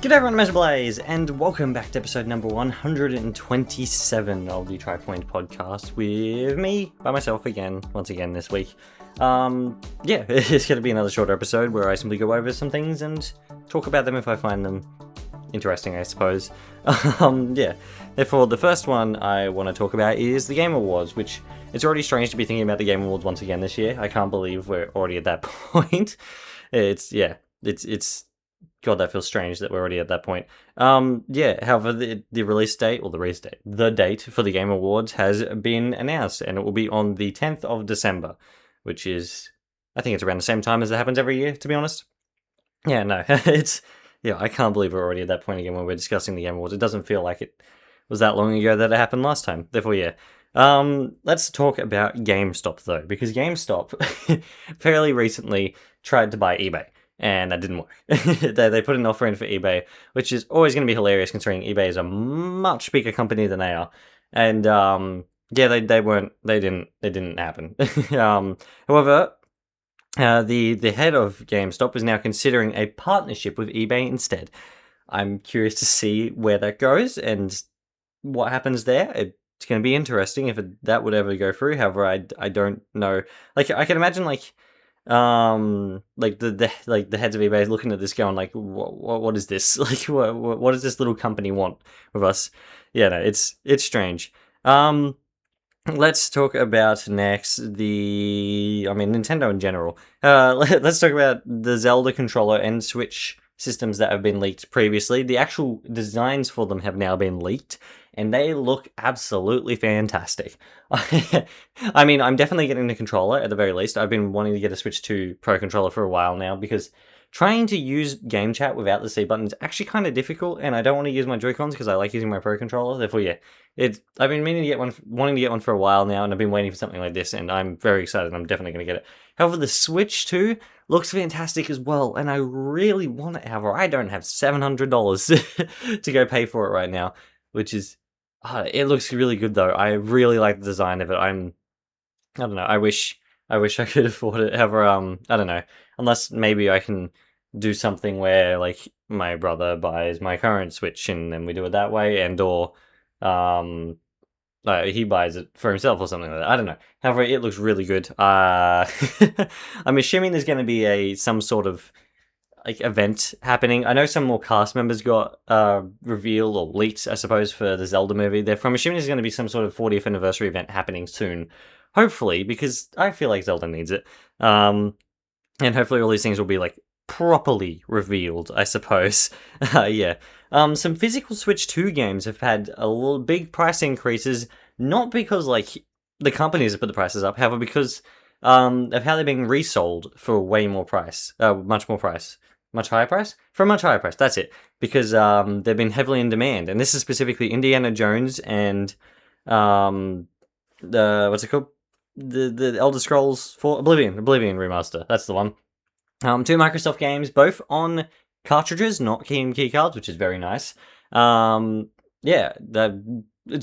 G'day everyone, I'm Blaze, and welcome back to episode number 127 of the TriPoint podcast with me, by myself once again this week. It's going to be another shorter episode where I simply go over some things and talk about them if I find them interesting, I suppose. Therefore, the first one I want to talk about is the Game Awards, which it's already strange to be thinking about the Game Awards once again this year. I can't believe we're already at that point. It's God, that feels strange that we're already at that point. However, the date for the Game Awards has been announced, and it will be on the 10th of December, which is, I think it's around the same time as it happens every year, to be honest. I can't believe we're already at that point again when we're discussing the Game Awards. It doesn't feel like it was that long ago that it happened last time. Therefore, let's talk about GameStop, though, because GameStop fairly recently tried to buy eBay. And that didn't work. They put an offer in for eBay, which is always going to be hilarious considering eBay is a much bigger company than they are. And they didn't happen. However, the head of GameStop is now considering a partnership with eBay instead. I'm curious to see where that goes and what happens there. It's going to be interesting if that would ever go through. However, I don't know. Like, I can imagine the heads of eBay looking at this going like, what is this? Like, what does this little company want with us? It's strange. Let's talk about next Nintendo in general. Let's talk about the Zelda controller and Switch systems that have been leaked previously. The actual designs for them have now been leaked, and they look absolutely fantastic. I'm definitely getting the controller at the very least. I've been wanting to get a Switch 2 Pro controller for a while now because trying to use game chat without the C button is actually kind of difficult, and I don't want to use my Joy-Cons because I like using my Pro controller. Therefore, I've been wanting to get one for a while now, and I've been waiting for something like this, and I'm very excited. I'm definitely going to get it. However, the Switch 2 looks fantastic as well, and I really want it. However, I don't have $700 to go pay for it right now, which is... it looks really good though. I really like the design of it. I don't know. I wish I could afford it. However, I don't know. Unless maybe I can do something where like my brother buys my current Switch and then we do it that way, or he buys it for himself or something like that. I don't know. However, it looks really good. I'm assuming there's going to be some sort of event happening. I know some more cast members got revealed or leaked, I suppose, for the Zelda movie. Therefore, I'm assuming there's going to be some sort of 40th anniversary event happening soon. Hopefully, because I feel like Zelda needs it. And hopefully all these things will be properly revealed, I suppose. Some physical Switch 2 games have had a little big price increases, not because the companies have put the prices up, however, because of how they're being resold for way more price, much higher price? For a much higher price, that's it. Because they've been heavily in demand, and this is specifically Indiana Jones and the Elder Scrolls 4 Oblivion remaster. That's the one. Two Microsoft games, both on cartridges, not key cards, which is very nice. It's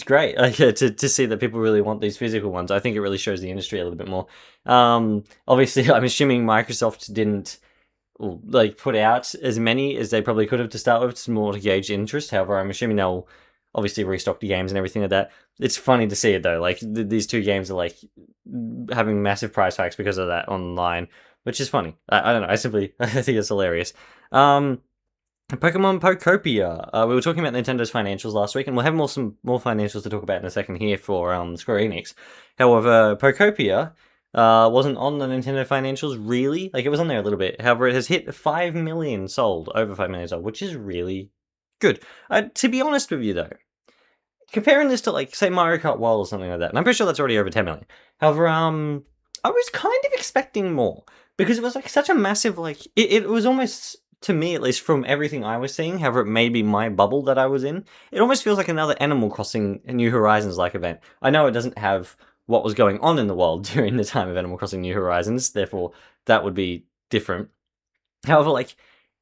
great to see that people really want these physical ones. I think it really shows the industry a little bit more. Obviously, I'm assuming Microsoft didn't put out as many as they probably could have to start with, more to gauge interest. However, I'm assuming they'll obviously restock the games and everything like that. It's funny to see it though. These two games are having massive price hikes because of that online, which is funny. I don't know. I think it's hilarious. Pokemon Pokopia. We were talking about Nintendo's financials last week, and we'll have some more financials to talk about in a second here for Square Enix. However, Pokopia wasn't on the Nintendo financials really. It was on there a little bit. However, it has hit 5 million sold, over 5 million sold, which is really good. To be honest with you though, comparing this to say Mario Kart World or something like that, and I'm pretty sure that's already over 10 million. However, I was kind of expecting more because it was such a massive it was almost, to me at least, from everything I was seeing, however it may be my bubble that I was in, it almost feels like another Animal Crossing New Horizons event. I know it doesn't have what was going on in the world during the time of Animal Crossing New Horizons, therefore that would be different. However,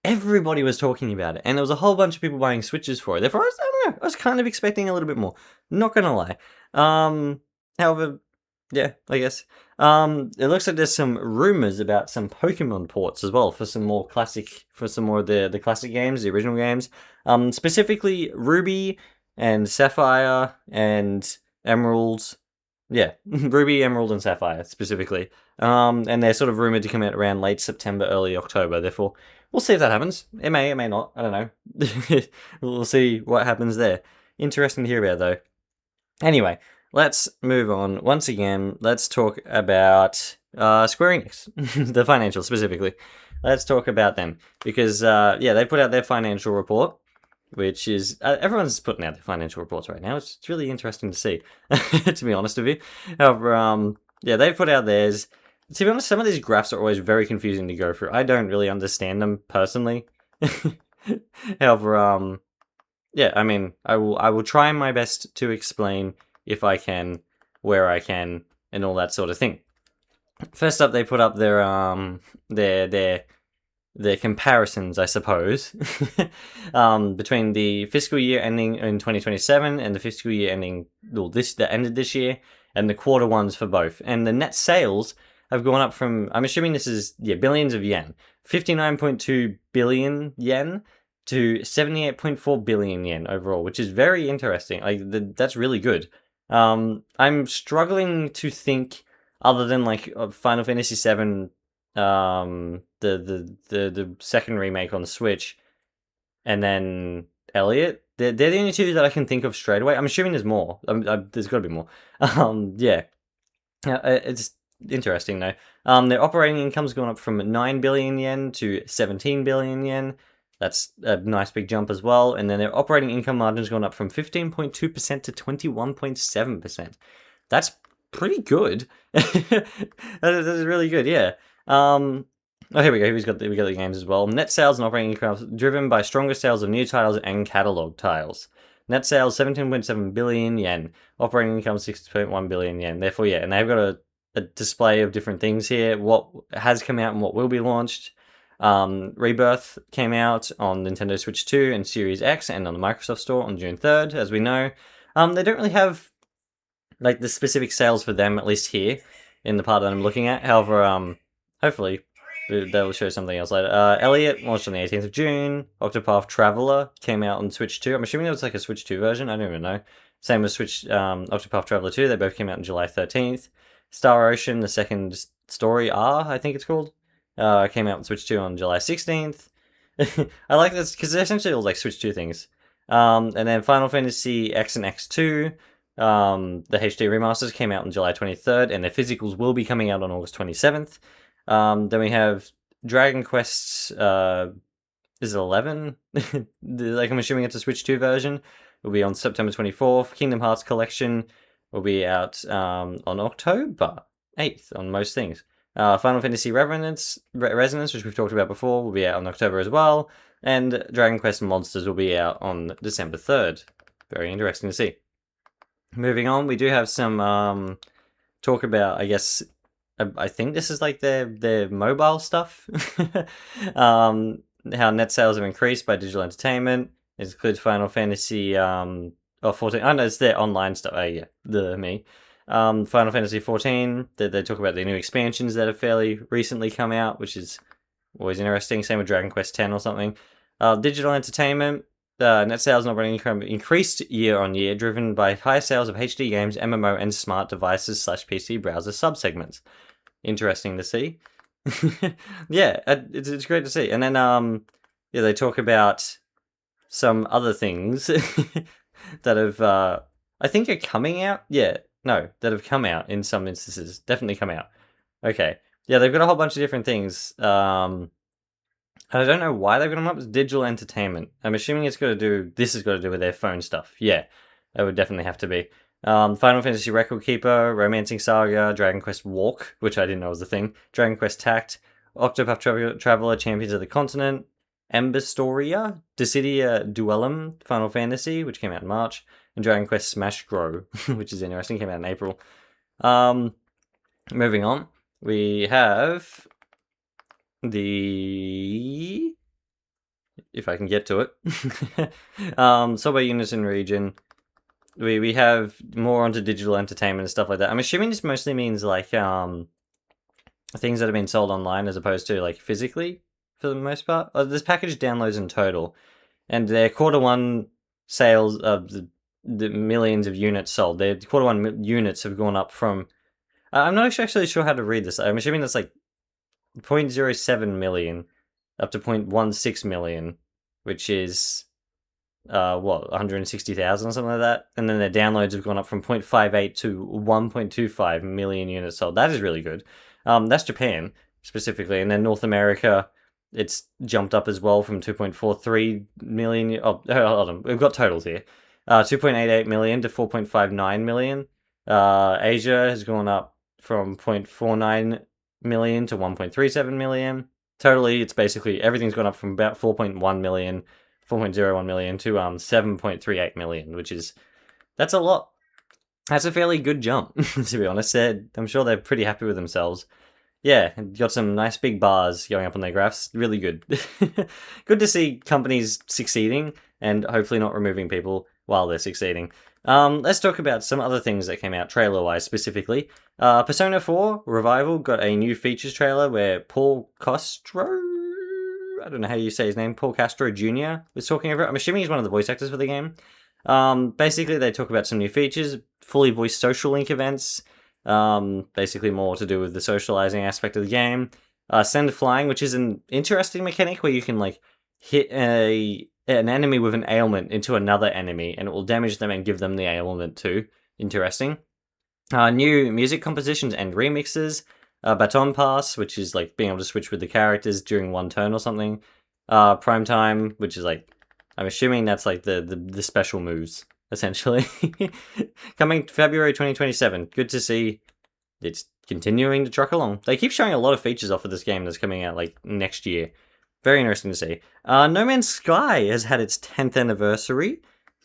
everybody was talking about it, and there was a whole bunch of people buying Switches for it. Therefore, I was kind of expecting a little bit more. Not gonna lie. However, Yeah, I guess. It looks like there's some rumors about some Pokemon ports as well for some more classic, for some more of the classic games, the original games. Specifically Ruby and Sapphire and Emerald. Yeah, Ruby, Emerald, and Sapphire specifically. And they're sort of rumored to come out around late September, early October. Therefore, we'll see if that happens. It may not. I don't know. We'll see what happens there. Interesting to hear about though. Anyway, let's move on. Once again, let's talk about Square Enix, the financials specifically. Let's talk about them because yeah, they put out their financial report, which is everyone's putting out their financial reports right now. It's really interesting to see, to be honest with you. However, yeah, they've put out theirs. To be honest, some of these graphs are always very confusing to go through. I don't really understand them personally. However, yeah, I mean, I will try my best to explain if I can, where I can, and all that sort of thing. First up, they put up their comparisons, I suppose, between the fiscal year ending in 2027 and the fiscal year ending that ended this year, and the quarter ones for both. And the net sales have gone up from, I'm assuming this is billions of yen, 59.2 billion yen to 78.4 billion yen overall, which is very interesting. Like that's really good. I'm struggling to think other than like Final Fantasy VII, the second remake on the Switch, and then Elliot. They're the only two that I can think of straight away. I'm assuming there's more. There's got to be more. Yeah, it's interesting though. Their operating income's gone up from 9 billion yen to 17 billion yen. That's a nice big jump as well. And then their operating income margin's gone up from 15.2% to 21.7%. That's pretty good. that is really good, yeah. Oh, here we go. We got the games as well. Net sales and operating income driven by stronger sales of new titles and catalog titles. Net sales 17.7 billion yen. Operating income 6.1 billion yen. Therefore, yeah, and they've got a display of different things here. What has come out and what will be launched. Rebirth came out on Nintendo Switch 2 and Series X and on the Microsoft Store on June 3rd, as we know. They don't really have like the specific sales for them, at least here in the part that I'm looking at. However, hopefully they'll show something else later. Elliot launched on the 18th of June. Octopath Traveler came out on Switch 2. I'm assuming it was like a Switch 2 version. I don't even know. Same with Switch Octopath Traveler 2. They both came out on July 13th. Star Ocean, the second story R, I think it's called, came out on Switch 2 on July 16th. I like this because they're essentially all like Switch 2 things. And then Final Fantasy X and X2, the HD remasters came out on July 23rd, and their physicals will be coming out on August 27th. Then we have Dragon Quest, is it 11? Like, I'm assuming it's a Switch 2 version. Will be on September 24th. Kingdom Hearts Collection will be out on October 8th on most things. Final Fantasy Resonance, which we've talked about before, will be out on October as well. And Dragon Quest Monsters will be out on December 3rd. Very interesting to see. Moving on, we do have some talk about, I guess, I think this is like their mobile stuff. How net sales have increased by digital entertainment. It includes Final Fantasy 14. Oh no, it's their online stuff. Oh yeah, Final Fantasy 14. They talk about the new expansions that have fairly recently come out, which is always interesting. Same with Dragon Quest 10 or something. Digital entertainment. Net sales and operating income increased year on year, driven by high sales of HD games, MMO, and smart devices / PC browser subsegments. Interesting to see. Yeah, it's great to see. And then yeah, they talk about some other things that have I think are coming out. Yeah, no, that have come out in some instances. Definitely come out. Okay. Yeah, they've got a whole bunch of different things. I don't know why they've got them up as digital entertainment. I'm assuming this has got to do with their phone stuff. Yeah, that would definitely have to be. Final Fantasy Record Keeper, Romancing Saga, Dragon Quest Walk, which I didn't know was a thing, Dragon Quest Tact, Octopath Traveler, Champions of the Continent, Emberstoria, Dissidia Duellum, Final Fantasy, which came out in March, and Dragon Quest Smash Grow, which is interesting, came out in April. Moving on, we have if I can get to it, Subway Unison region. we have more onto digital entertainment and stuff like that. I'm assuming this mostly means like things that have been sold online as opposed to like physically for the most part. There's package downloads in total, and their quarter 1 sales of the millions of units sold. Their quarter 1 units have gone up from. I'm not actually sure how to read this. I'm assuming that's like 0.07 million up to 0.16 million, which is 160,000 or something like that. And then their downloads have gone up from 0.58 to 1.25 million units sold. That is really good. That's Japan specifically, and then North America, it's jumped up as well from 2.43 million. Oh, hold on, we've got totals here. 2.88 million to 4.59 million. Asia has gone up from 0.49 million to 1.37 million. Totally, it's basically everything's gone up from about 4.1 million, 4.01 million to 7.38 million, which is that's a lot. That's a fairly good jump, to be honest. I'm sure they're pretty happy with themselves. Yeah, got some nice big bars going up on their graphs. Really good. Good to see companies succeeding and hopefully not removing people while they're succeeding. Let's talk about some other things that came out trailer-wise specifically. Persona 4 Revival got a new features trailer where Paul Castro, I don't know how you say his name, Paul Castro Jr. was talking over it. I'm assuming he's one of the voice actors for the game. Basically, they talk about some new features, fully voiced social link events, basically more to do with the socializing aspect of the game. Send flying, which is an interesting mechanic where you can like hit an enemy with an ailment into another enemy and it will damage them and give them the ailment too. Interesting. New music compositions and remixes. Baton Pass, which is like being able to switch with the characters during one turn or something. Prime Time, which is like, I'm assuming that's like the special moves, essentially. Coming February 2027. Good to see it's continuing to truck along. They keep showing a lot of features off of this game that's coming out like next year. Very interesting to see. No Man's Sky has had its 10th anniversary.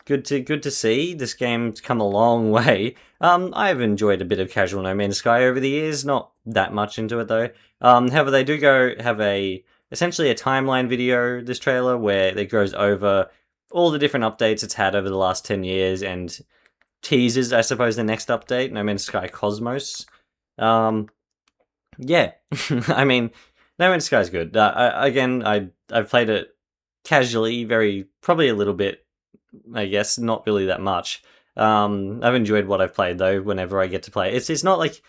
Good to see. This game's come a long way. I've enjoyed a bit of casual No Man's Sky over the years. Not that much into it though. However, they do have essentially a timeline video, this trailer, where it goes over all the different updates it's had over the last 10 years and teases, I suppose, the next update, No Man's Sky Cosmos. Yeah, I mean, No Man's Sky is good. I've played it casually, probably a little bit, I guess, not really that much. I've enjoyed what I've played though. Whenever I get to play, it's not like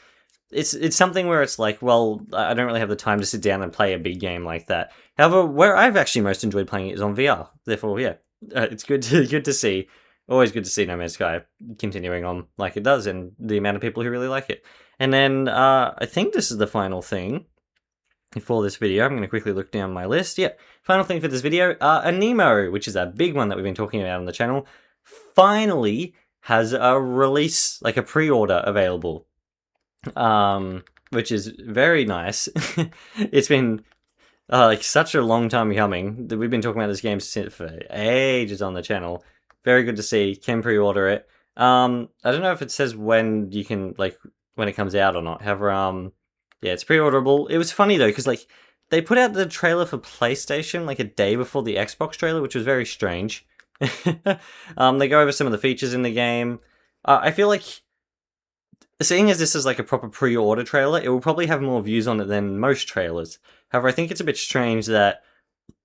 it's something where it's like, well, I don't really have the time to sit down and play a big game like that. However, where I've actually most enjoyed playing it is on VR. Therefore, yeah, it's good to see. Always good to see No Man's Sky continuing on like it does, and the amount of people who really like it. And then I think this is the final thing for this video. I'm going to quickly look down my list. Yeah, final thing for this video, Aniimo, which is a big one that we've been talking about on the channel, finally has a release, like a pre-order available, which is very nice. It's been like such a long time coming. We've been talking about this game for ages on the channel. Very good to see. Can pre-order it. I don't know if it says when you can, like, when it comes out or not. However, yeah, it's pre-orderable. It was funny though, because like they put out the trailer for PlayStation like a day before the Xbox trailer, which was very strange. They go over some of the features in the game. I feel like, seeing as this is like a proper pre-order trailer, it will probably have more views on it than most trailers. However, I think it's a bit strange that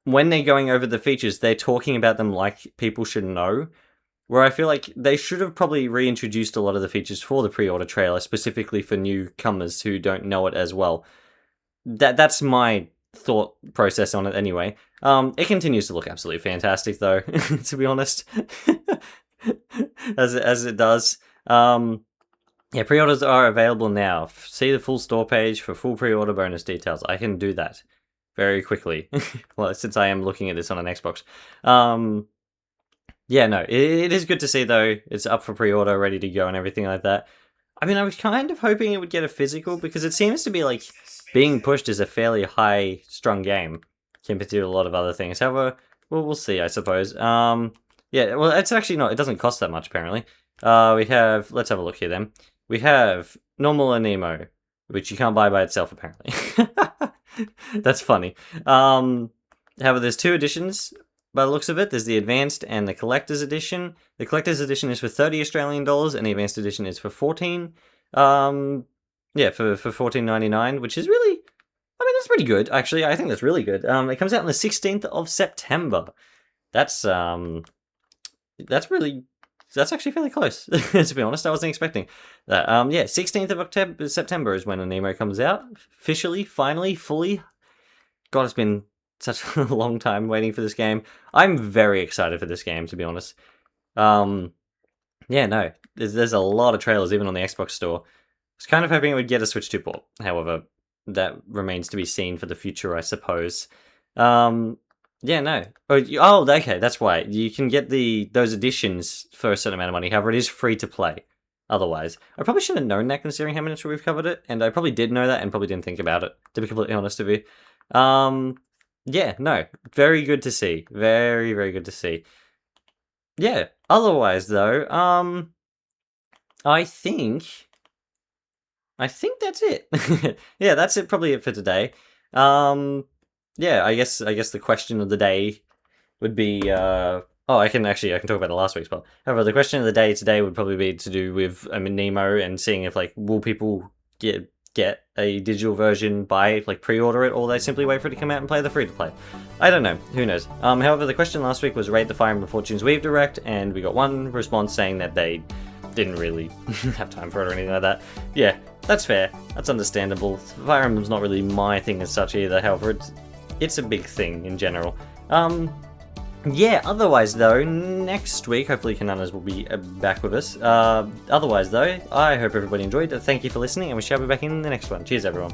when they're going over the features, they're talking about them like people should know. Where I feel like they should have probably reintroduced a lot of the features for the pre-order trailer, specifically for newcomers who don't know it as well. That's my thought process on it anyway. It continues to look absolutely fantastic though, to be honest. as it does. Yeah, pre-orders are available now. See the full store page for full pre-order bonus details. I can do that very quickly. Well, since I am looking at this on an Xbox. Yeah, no, it is good to see though. It's up for pre-order, ready to go and everything like that. I mean, I was kind of hoping it would get a physical because it seems to be like being pushed as a fairly high-strung game compared to a lot of other things. However, well, we'll see, I suppose. Yeah, well, it's actually not. It doesn't cost that much apparently. Let's have a look here then. We have normal Aniimo, which you can't buy by itself apparently. That's funny. However, there's 2 editions. by the looks of it. There's the Advanced and the Collector's Edition. The Collector's Edition is for 30 Australian dollars, and the Advanced Edition is for 14. Yeah, for 14.99, which is really, I mean, that's pretty good. Actually, I think that's really good. It comes out on the 16th of September. That's actually fairly close, to be honest. I wasn't expecting that. Yeah, 16th of September is when Aniimo comes out. Officially, finally, fully. God, it's been such a long time waiting for this game. I'm very excited for this game, to be honest. Yeah, no. There's a lot of trailers, even on the Xbox store. I was kind of hoping it would get a Switch 2 port. However, that remains to be seen for the future, I suppose. Yeah, no. Oh, okay, that's why. You can get those editions for a certain amount of money. However, it is free to play. Otherwise, I probably should have known that considering how much we've covered it, and I probably did know that and probably didn't think about it, to be completely honest with you. Yeah, no. Very good to see. Very, very good to see. Yeah. Otherwise, though, I think that's it. Yeah, that's it. Probably it for today. Yeah, I guess the question of the day would be. I can talk about the last week's spell. However, the question of the day today would probably be to do with Aniimo and seeing if will people get a digital version by pre-order it, or they simply wait for it to come out and play the free to play. I don't know. Who knows? However, the question last week was rate the Fire Emblem Fortunes Weave Direct, and we got one response saying that they didn't really have time for it or anything like that. Yeah, that's fair. That's understandable. Fire Emblem's not really my thing as such either. However, it's a big thing in general. Yeah, otherwise though, next week, hopefully Kinunners will be back with us. Otherwise though, I hope everybody enjoyed. Thank you for listening, and we shall be back in the next one. Cheers, everyone.